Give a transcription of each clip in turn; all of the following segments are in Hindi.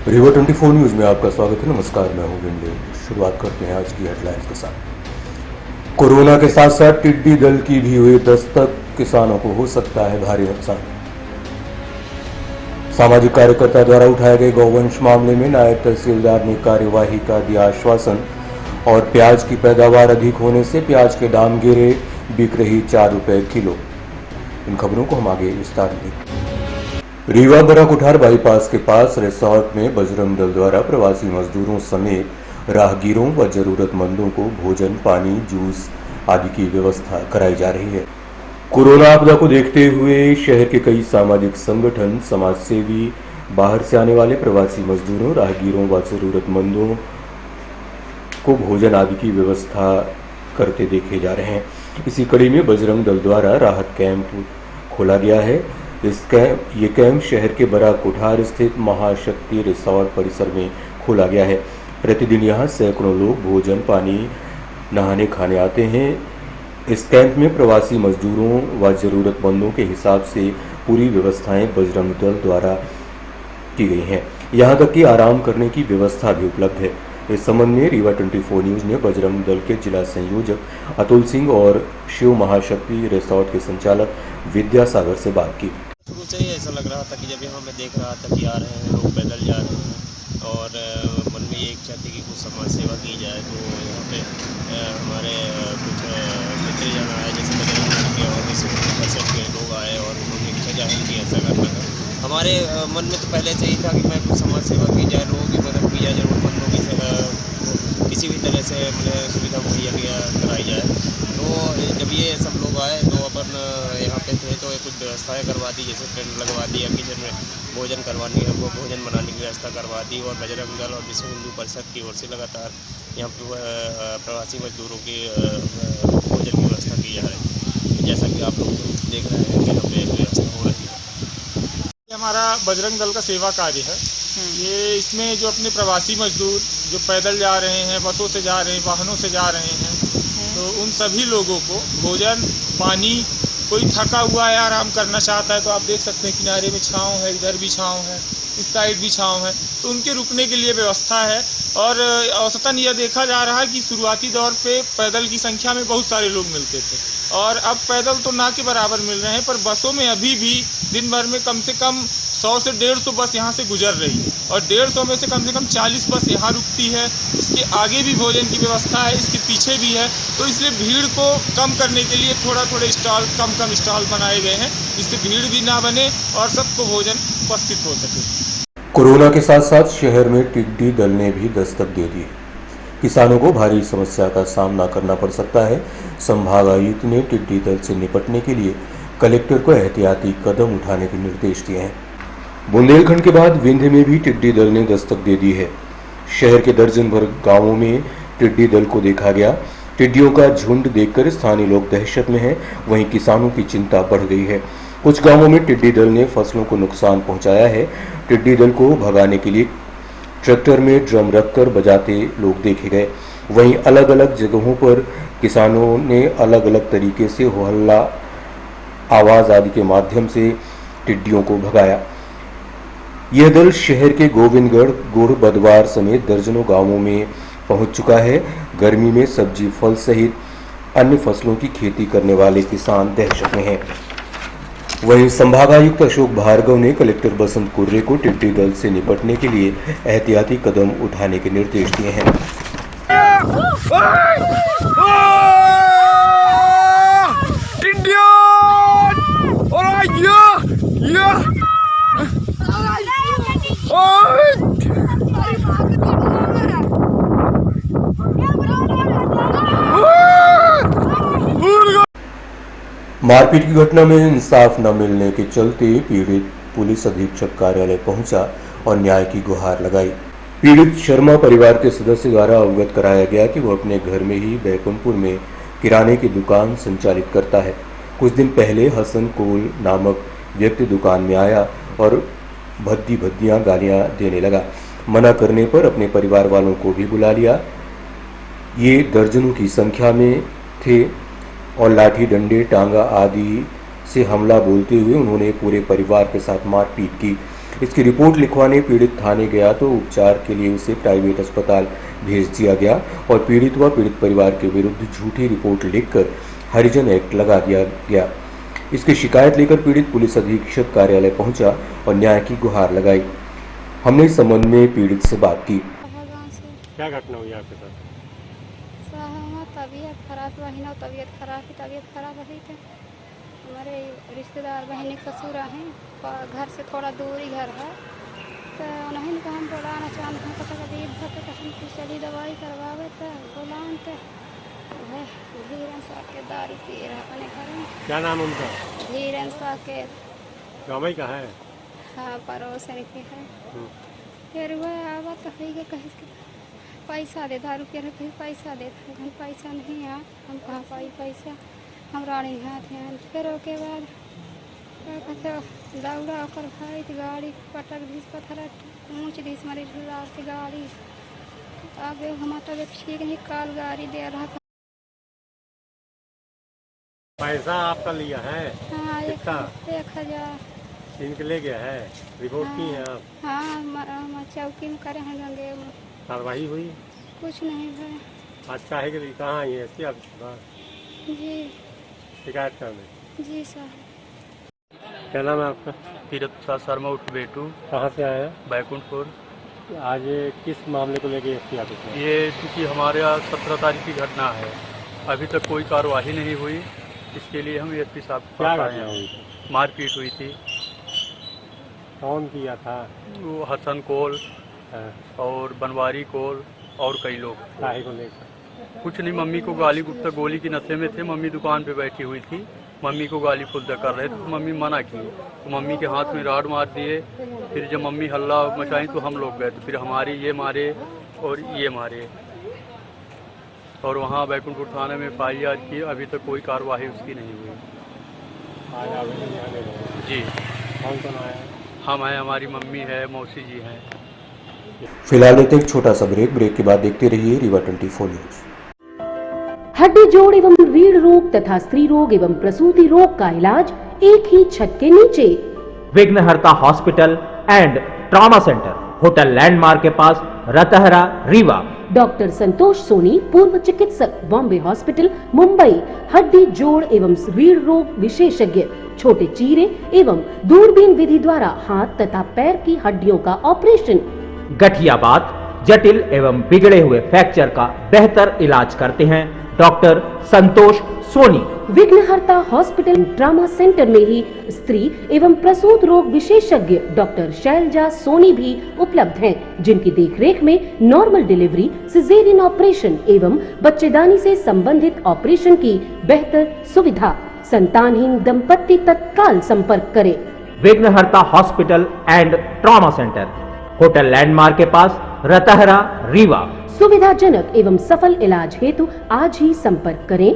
रीवा 24 न्यूज में आपका स्वागत है। नमस्कार, मैं हूं विंडे। शुरुआत करते हैं आज की हेडलाइंस के साथ। कोरोना के साथ साथ टिड्डी दल की भी हुई दस्तक, किसानों को हो सकता है भारी नुकसान। सामाजिक कार्यकर्ता द्वारा उठाए गए गौवंश मामले में नायब तहसीलदार ने कार्यवाही का दिया आश्वासन और प्याज की पैदावार अधिक होने से प्याज के दाम गिरे, बिक रही 4 रुपए किलो। इन खबरों को हम आगे विस्तार में। रीवा बड़ा कुठार बाईपास के पास रिसोर्ट में बजरंग दल द्वारा प्रवासी मजदूरों समेत राहगीरों व जरूरतमंदों को भोजन, पानी, जूस आदि की व्यवस्था कराई जा रही है। कोरोना आपदा को देखते हुए शहर के कई सामाजिक संगठन, समाजसेवी बाहर से आने वाले प्रवासी मजदूरों, राहगीरों व जरूरतमंदों को भोजन आदि की व्यवस्था करते देखे जा रहे हैं। इसी कड़ी में बजरंग दल द्वारा राहत कैंप खोला गया है। ये कैंप शहर के बड़ा कुठार स्थित महाशक्ति रिसोर्ट परिसर में खोला गया है। प्रतिदिन यहां सैकड़ों लोग भोजन, पानी, नहाने खाने आते हैं। इस कैंप में प्रवासी मजदूरों व जरूरतमंदों के हिसाब से पूरी व्यवस्थाएं बजरंग दल द्वारा की गई हैं। यहां तक कि आराम करने की व्यवस्था भी उपलब्ध है। इस संबंध में रीवा 24 न्यूज ने बजरंग दल के जिला संयोजक अतुल सिंह और शिव महाशक्ति रिसोर्ट के संचालक विद्यासागर से बात की। शुरू से ही ऐसा लग रहा था कि जब यहाँ मैं देख रहा था कि आ रहे हैं लोग, पैदल जा रहे हैं और मन में ये इच्छा थी कि कुछ समाज सेवा की जाए। तो यहाँ पे हमारे कुछ मित्र जन आए, जैसे बजरंग दल के और जैसे परिषद के लोग आए और उन्होंने इच्छा जाहिर की ऐसा करना है। हमारे मन में तो पहले से ही था कि मैं कुछ समाज सेवा की जाए, लोगों की मदद की जाए, जरूरतमंदों की किसी भी तरह से सुविधा मुहैया कराई जाए। तो जब ये सब लोग आए तो अपन यहाँ पे थे तो कुछ व्यवस्थाएं करवा दी, जैसे टेंट लगवा दिया, किचन में भोजन करवानी है, वो भोजन बनाने की व्यवस्था करवा दी। और बजरंग दल और विश्व हिंदू परिषद की ओर से लगातार यहाँ पर प्रवासी मजदूरों की भोजन की व्यवस्था की जा रही है। जैसा कि आप लोग देख रहे हैं कि यहाँ पे व्यवस्था हो रही है। हमारा बजरंग दल का सेवा कार्य है ये। इसमें जो अपने प्रवासी मजदूर जो पैदल जा रहे हैं, बसों से जा रहे हैं, वाहनों से जा रहे हैं, तो उन सभी लोगों को भोजन, पानी, कोई थका हुआ है, आराम करना चाहता है तो आप देख सकते हैं किनारे में छांव है, इधर भी छांव है, इस साइड भी छांव है, तो उनके रुकने के लिए व्यवस्था है। और औसतन यह देखा जा रहा है कि शुरुआती दौर पे पैदल की संख्या में बहुत सारे लोग मिलते थे और अब पैदल तो ना के बराबर मिल रहे हैं, पर बसों में अभी भी दिन भर में कम से कम 100 से 150 बस यहाँ से गुजर रही है और 150 में से कम 40 बस यहाँ रुकती है। इसके आगे भी भोजन की व्यवस्था है, इसके पीछे भी है। तो इसलिए भीड़ को कम करने के लिए थोड़े स्टॉल, कम स्टॉल बनाए गए हैं, जिससे भीड़ भी ना बने और सबको भोजन उपस्थित हो सके। कोरोना के साथ साथ शहर में टिड्डी दल ने भी दस्तक दे दी। किसानों को भारी समस्या का सामना करना पड़ सकता है। संभागायुक्त ने टिड्डी दल से निपटने के लिए कलेक्टर को एहतियाती कदम उठाने के निर्देश दिए हैं। बुंदेलखंड के बाद विंध्य में भी टिड्डी दल ने दस्तक दे दी है। शहर के दर्जन भर गांवों में टिड्डी दल को देखा गया। टिड्डियों का झुंड देखकर स्थानीय लोग दहशत में हैं, वहीं किसानों की चिंता बढ़ गई है। कुछ गांवों में टिड्डी दल ने फसलों को नुकसान पहुंचाया है। टिड्डी दल को भगाने के लिए ट्रैक्टर में ड्रम रखकर बजाते लोग देखे गए। वहीं अलग अलग जगहों पर किसानों ने अलग अलग तरीके से हो हल्ला, आवाज आदि के माध्यम से टिड्डियों को भगाया। यह दल शहर के गोविंदगढ़, गुड़, बदवार समेत दर्जनों गांवों में पहुंच चुका है। गर्मी में सब्जी, फल सहित अन्य फसलों की खेती करने वाले किसान दहशत में हैं। वहीं संभागायुक्त अशोक भार्गव ने कलेक्टर बसंत कुर्रे को टिड्डी दल से निपटने के लिए एहतियाती कदम उठाने के निर्देश दिए हैं। मारपीट की घटना में इंसाफ न मिलने के चलते पीड़ित पुलिस अधीक्षक कार्यालय पहुंचा और न्याय की गुहार लगाई। पीड़ित शर्मा परिवार के सदस्य द्वारा अवगत कराया गया कि वो अपने घर में ही बैकुंठपुर में किराने की दुकान संचालित करता है। कुछ दिन पहले हसन कोल नामक व्यक्ति दुकान में आया और भद्दियां गालियां देने लगा। मना करने पर अपने परिवार वालों को भी बुला लिया। ये दर्जनों की संख्या में थे और लाठी, डंडे, टांगा आदि से हमला बोलते हुए उन्होंने पूरे परिवार के साथ मारपीट की। इसकी रिपोर्ट लिखवाने पीड़ित थाने गया तो उपचार के लिए उसे प्राइवेट अस्पताल भेज दिया गया और पीड़ित व पीड़ित परिवार के विरुद्ध झूठी रिपोर्ट लिखकर हरिजन एक्ट लगा दिया गया। इसकी शिकायत लेकर पीड़ित पुलिस अधीक्षक कार्यालय पहुंचा और न्याय की गुहार लगाई। हमने इस संबंध में पीड़ित से बात की। क्या घटना हुई आपके साथ? तबीयत खराब बहन तबीयत खराब हुई थी। हमारे रिश्तेदार बहन के ससुर हैं, घर से थोड़ा दूरी घर है, तो उन्हें को हम बुलाना चाहते हैं, पता हम चली दवाई करवावे तो बुलान तो धीरन साके दारू पी रहा अपने घर में। क्या नाम उनका? धीरन साके। गाँव का है? हाँ, पड़ोसन के है। फिर वह आवा तो है कहीं पैसा दे, दारू पी रहे पैसा दे, हम पैसा नहीं है, हम कहाँ पाई पैसा, हम रानी हाथ हैं। फिर उसके बाद दौड़ा कर भाई गाड़ी पटक दी, पत्थर ऊँच दी हमारी से गाड़ी। आगे हमारा तबियत ठीक नहीं, काल गाड़ी दे रहा था। पैसा आपका लिया है? हाँ, 1000 इनके ले गया है। रिपोर्ट की है आप? हाँ, चौकी में करे हैं, गंगे में कार्रवाई हुई? कुछ नहीं भाई। आज काहे के लिए कहाँ आई है? इसकी आप जी शिकायत करने? जी सर। क्या नाम है आपका? तीरथ प्रसाद शर्मा उठ बेटू, कहाँ से आए हैं? बैकुंठपुर। आज किस मामले को लेके एसपी ऑफिस में? ये चूँकि हमारे यहाँ 17 तारीख की घटना है, अभी तक कोई कार्रवाई नहीं हुई, इसके लिए हम एसपी साहब के क्या पास आए घटना हैं। हुई थी? मारपीट हुई थी। कौन किया था? वो हसन कोल और बनवारी कोल और कई लोग। काहे को लेकर? कुछ नहीं, मम्मी को गाली गुप्ता गोली की नशे में थे, मम्मी दुकान पे बैठी हुई थी, मम्मी को गाली फुल्दा कर रहे थे, तो मम्मी मना की, तो मम्मी के हाथ में राड मार दिए। फिर जब मम्मी हल्ला मचाई तो हम लोग गए, तो फिर हमारी ये मारे और ये मारे, और वहाँ बैकुंठपुर थाने में FIR की, अभी तक कोई कार्रवाई उसकी नहीं हुई। आज आवेदन यहाँ दे रहे हैं? जी। कौन आया है? हम हैं, हमारी मम्मी है, मौसी जी हैं। फिलहाल लेते हैं एक छोटा सा ब्रेक के बाद देखते रहिए रीवा 24 न्यूज। हड्डी जोड़ एवं रीढ़ रोग तथा स्त्री रोग एवं प्रसूति रोग का इलाज एक ही छत के नीचे। विघ्नहर्ता hospital and trauma centre, hotel landmark के पास, रतहरा, रीवा। डॉक्टर संतोष सोनी, पूर्व चिकित्सक, बॉम्बे हॉस्पिटल, मुंबई। हड्डी जोड़ एवं रीढ़ रोग विशेषज्ञ, छोटे चीरे एवं दूरबीन विधि द्वारा हाथ तथा पैर की हड्डियों का ऑपरेशन। गठियाबात, जटिल एवं बिगड़े हुए फ्रैक्चर का बेहतर इलाज करते हैं डॉक्टर संतोष सोनी। विघ्नहर्ता हॉस्पिटल ट्रॉमा सेंटर में ही स्त्री एवं प्रसूत रोग विशेषज्ञ डॉक्टर शैलजा सोनी भी उपलब्ध हैं, जिनकी देखरेख में नॉर्मल डिलीवरी, सिजेरियन ऑपरेशन एवं बच्चेदानी से संबंधित ऑपरेशन की बेहतर सुविधा। संतानहीन दंपत्ति तत्काल संपर्क करें। विघ्नहर्ता hospital and trauma centre, hotel landmark के पास, रतहरा, रीवा। सुविधाजनक एवं सफल इलाज हेतु आज ही संपर्क करें।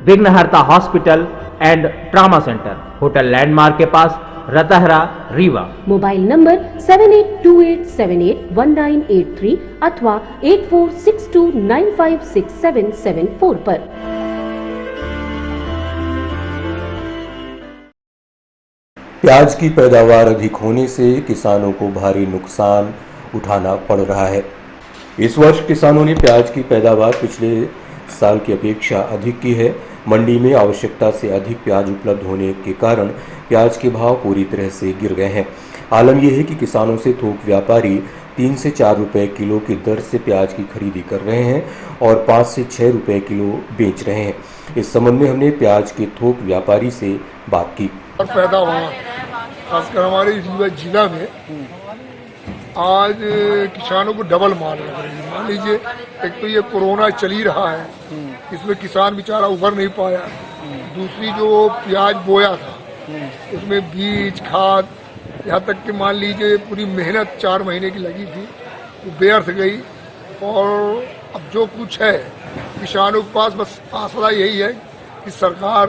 विघ्नहर्ता hospital and trauma centre, hotel landmark के पास, रतहरा, रीवा। मोबाइल नंबर 7828781983 अथवा 8462956774 पर। प्याज की पैदावार अधिक होने से किसानों को भारी नुकसान उठाना पड़ रहा है। इस वर्ष किसानों ने प्याज की पैदावार पिछले साल की अपेक्षा अधिक की है। मंडी में आवश्यकता से अधिक प्याज उपलब्ध होने के कारण प्याज के भाव पूरी तरह से गिर गए हैं। आलम यह है कि किसानों से थोक व्यापारी 3 से 4 रुपए किलो की दर से प्याज की खरीदी कर रहे हैं और 5 से 6 रुपए किलो बेच रहे हैं। इस संबंध में हमने प्याज के थोक व्यापारी से बात की। पैदावार खासकर हमारे जिला में आज किसानों को डबल मार लग रही है। मान लीजिए, एक तो ये कोरोना चल ही रहा है, इसमें किसान बेचारा उभर नहीं पाया। दूसरी जो प्याज बोया था उसमें बीज, खाद, यहाँ तक कि मान लीजिए पूरी मेहनत 4 महीने की लगी थी वो व्यर्थ गई। और अब जो कुछ है किसानों के पास बस आसरा यही है कि सरकार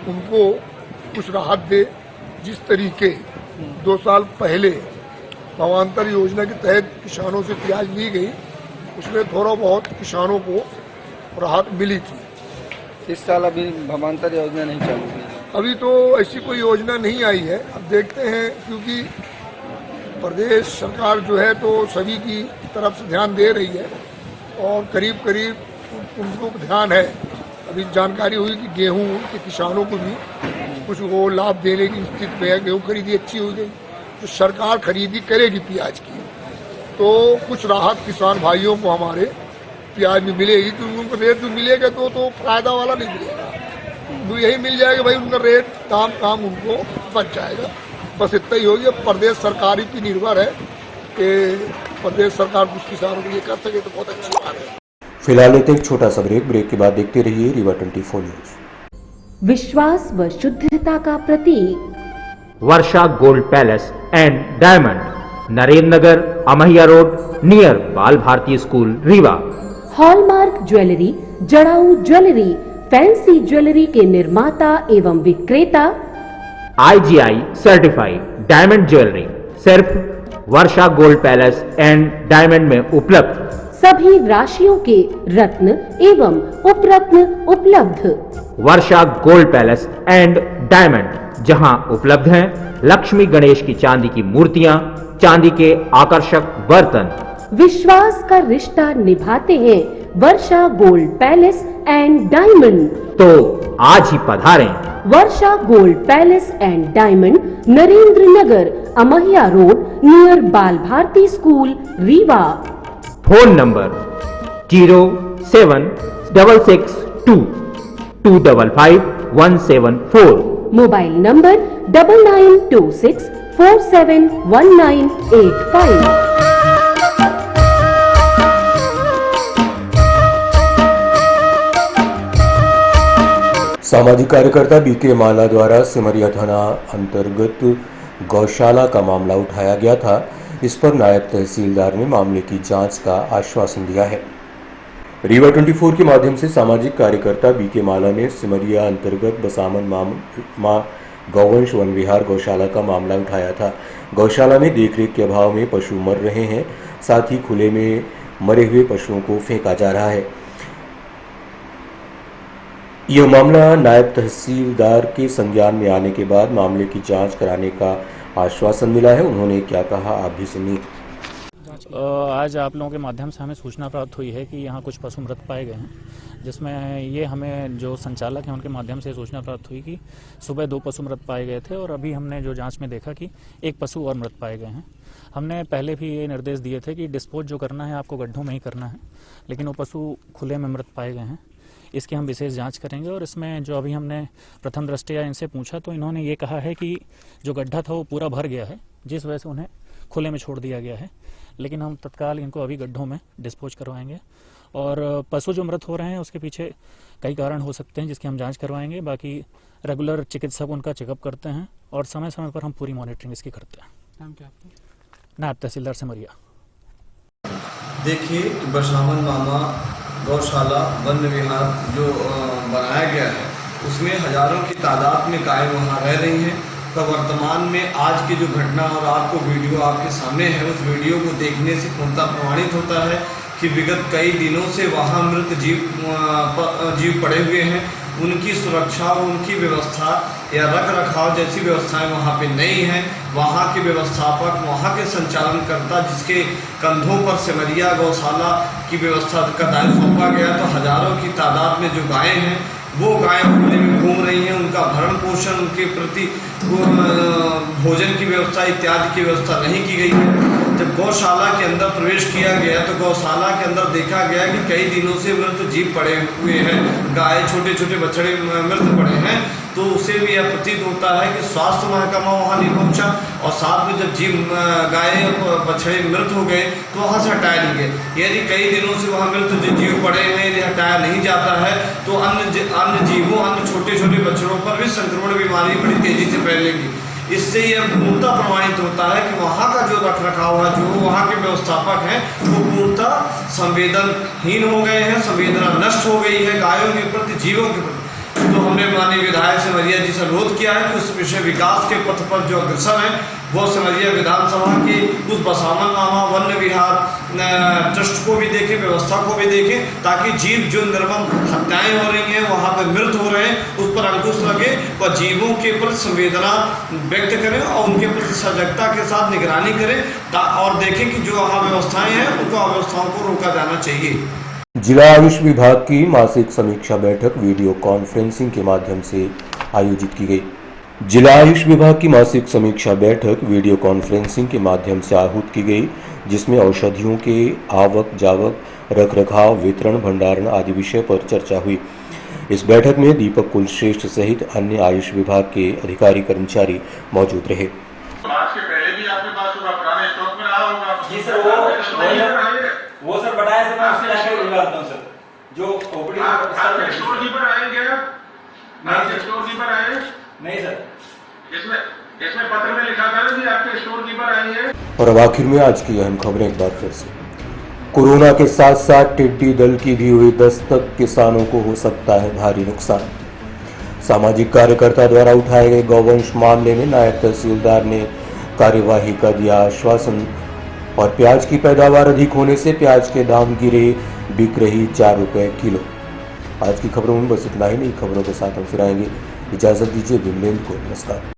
उनको कुछ राहत दे। जिस तरीके 2 साल पहले भावांतर योजना के तहत किसानों से प्याज ली गई, उसमें थोड़ा बहुत किसानों को राहत मिली थी। इस साल अभी भावांतर योजना नहीं चालू हुई, अभी तो ऐसी कोई योजना नहीं आई है। अब देखते हैं, क्योंकि प्रदेश सरकार जो है तो सभी की तरफ से ध्यान दे रही है और करीब करीब उनको ध्यान है। अभी जानकारी हुई कि गेहूं के किसानों को भी कुछ वो लाभ देने की स्थिति में है। गेहूं खरीदी अच्छी हो गई तो सरकार खरीदी करेगी प्याज की, तो कुछ राहत किसान भाइयों को हमारे प्याज में मिलेगी। तो उनको रेट जो मिलेगा तो फायदा वाला नहीं मिलेगा, तो यही मिल जाएगा भाई उनका रेट काम उनको बच जाएगा। बस इतना ही हो गया। प्रदेश सरकार की निर्भर है कि प्रदेश सरकार कुछ किसानों के लिए कर सके तो बहुत अच्छी बात है। फिलहाल लेते एक छोटा सा ब्रेक के बाद देखते रहिए रीवा 24 न्यूज। विश्वास व शुद्धता का प्रतीक Varsha gold palace and diamond, Narendra Nagar, Amhiya road, near Bal Bharti school, Rewa. Hallmark jewellery, जड़ाऊ ज्वेलरी, फैंसी ज्वेलरी के निर्माता एवं विक्रेता, IGI सर्टिफाइड डायमंड ज्वेलरी सिर्फ Varsha gold palace and diamond में उपलब्ध। सभी राशियों के रत्न एवं उपरत्न उपलब्ध। Varsha gold palace and diamond, जहां उपलब्ध हैं लक्ष्मी गणेश की चांदी की मूर्तियां, चांदी के आकर्षक बर्तन। विश्वास का रिश्ता निभाते हैं Varsha gold palace and diamond. तो आज ही पधारें। Varsha gold palace and diamond, Narendra Nagar, Amhiya road, near Bal Bharti school, Rewa. Phone number 07662255174। Mobile number 9926471985। सामाजिक कार्यकर्ता बीके माला द्वारा सिमरिया थाना अंतर्गत गौशाला का मामला उठाया गया था। इस पर नायब तहसीलदार ने मामले की जांच का आश्वासन दिया है। रीवा 24 के माध्यम से सामाजिक कार्यकर्ता बीके माला ने सिमरिया अंतर्गत बसामन मां गौवंश वन विहार गौशाला का मामला उठाया था। गौशाला में देखरेख के अभाव में पशु मर रहे हैं, साथ ही खुले में मरे हुए पशुओं को फेंका जा रहा है। यह मामला नायब तहसीलदार के संज्ञान में आने के बाद मामले की जांच कराने का आश्वासन मिला है। उन्होंने क्या कहा आप भी सुनिए। आज आप लोगों के माध्यम से हमें सूचना प्राप्त हुई है कि यहाँ कुछ पशु मृत पाए गए हैं, जिसमें ये हमें जो संचालक हैं उनके माध्यम से सूचना प्राप्त हुई कि सुबह 2 पशु मृत पाए गए थे और अभी हमने जो जांच में देखा कि 1 पशु और मृत पाए गए हैं। हमने पहले भी ये निर्देश दिए थे कि डिस्पोज जो करना है आपको गड्ढों में ही करना है, लेकिन वो पशु खुले में मृत पाए गए हैं। इसकी हम विशेष जांच करेंगे और इसमें जो अभी हमने प्रथम दृष्टया इनसे पूछा तो इन्होंने ये कहा है कि जो गड्ढा था वो पूरा भर गया है, जिस वजह से उन्हें खुले में छोड़ दिया गया है, लेकिन हम तत्काल इनको अभी गड्ढों में डिस्पोज करवाएंगे। और पशु जो मृत हो रहे हैं उसके पीछे कई कारण हो सकते हैं जिसकी हम जांच करवाएंगे। बाकी रेगुलर चिकित्सक उनका चेकअप करते हैं और समय समय पर हम पूरी मॉनिटरिंग इसकी करते हैं। नाम क्या आपका? नायब तहसीलदार सिमरिया। देखिए, बसामन मामा गौशाला वन विहार जो बनाया गया है उसमें हजारों की तादाद में गाय वहाँ रह रही हैं। तो वर्तमान में आज की जो घटना और आपको वीडियो आपके सामने है, उस वीडियो को देखने से पूर्णतः प्रमाणित होता है कि विगत कई दिनों से वहाँ मृत जीव पड़े हुए हैं। उनकी सुरक्षा और उनकी व्यवस्था या रख रखाव जैसी व्यवस्थाएं वहाँ पे नहीं हैं। वहाँ के व्यवस्थापक, वहाँ के संचालनकर्ता जिसके कंधों पर सिमरिया गौशाला की व्यवस्था का दायित्व सौंपा गया, तो हजारों की तादाद में जो गायें हैं वो गायें खुले में घूम रही हैं। उनका भरण पोषण, उनके प्रति भोजन की व्यवस्था इत्यादि की व्यवस्था नहीं की गई है। जब गौशाला के अंदर प्रवेश किया गया तो गौशाला के अंदर देखा गया कि कई दिनों से मृत जीव पड़े हुए हैं, गाय छोटे छोटे बछड़े मृत पड़े हैं। तो उसे भी यह प्रतीत होता है कि स्वास्थ्य महकमा वहाँ नहीं पहुँचा और साथ में जब जीव गाय बछड़े मृत हो गए तो वहाँ से हटाया नहीं गए। यदि कई दिनों से वहाँ मृत जीव पड़े हैं, यदि हटाया नहीं जाता है तो अन्य जीवों, अन्य छोटे छोटे बछड़ों पर भी संक्रमण बीमारी बड़ी तेजी से फैलेगी। इससे यह पूर्णतः प्रमाणित होता है कि वहाँ का जो रख रखाव है, जो वहाँ के व्यवस्थापक हैं वो पूर्णतः संवेदनहीन हो गए हैं, संवेदना नष्ट हो गई है गायों के प्रति, जीवों के प्रति। तो तो हमने माननीय विधायक सिमरिया जी से अनुरोध किया है कि उस विषय विकास के पथ पर जो अग्रसर है वो सिमरिया विधानसभा के उस बसावन नामा वन्य विहार ट्रस्ट को भी देखें, व्यवस्था को भी देखें, ताकि जीव जो निर्मम हत्याएं हो रही हैं, वहाँ पर मृत हो रहे हैं, उस पर अंकुश लगे व जीवों के प्रति संवेदना व्यक्त करें और उनके प्रति सजगता के साथ निगरानी करें और देखें कि जो वहाँ व्यवस्थाएं हैं उनको अव्यवस्थाओं को रोका जाना चाहिए। जिला आयुष विभाग की मासिक समीक्षा बैठक वीडियो कॉन्फ्रेंसिंग के माध्यम से आयोजित की गई। जिला आयुष विभाग की मासिक समीक्षा बैठक वीडियो कॉन्फ्रेंसिंग के माध्यम से आहूत की गई, जिसमें औषधियों के आवक जावक, रख रखाव, वितरण, भंडारण आदि विषय पर चर्चा हुई। इस बैठक में दीपक कुलश्रेष्ठ सहित अन्य आयुष विभाग के अधिकारी कर्मचारी मौजूद रहे। वो सर बताया सर, मैं उससे जाके बोलता हूं सर। जो ओपीडी आपके स्टोर कीपर आएंगे, आपके स्टोर कीपर आए? नहीं सर, इसमें पत्र में लिखा था कि आपके स्टोर कीपर आएंगे। और अब आखिर में आज की अहम खबरें एक बार फिर से। कोरोना के साथ साथ टिड्डी दल की भी हुई दस्तक, किसानों को हो सकता है भारी नुकसान। सामाजिक कार्यकर्ता द्वारा उठाए गए गौवंश मामले में नायब तहसीलदार ने कार्यवाही का दिया आश्वासन। और प्याज की पैदावार अधिक होने से प्याज के दाम गिरे, बिक रही 4 रुपए किलो। आज की खबरों में बस इतना ही। नई खबरों के साथ हम फिर आएंगे। इजाजत दीजिए, विमलेंद्र को नमस्कार।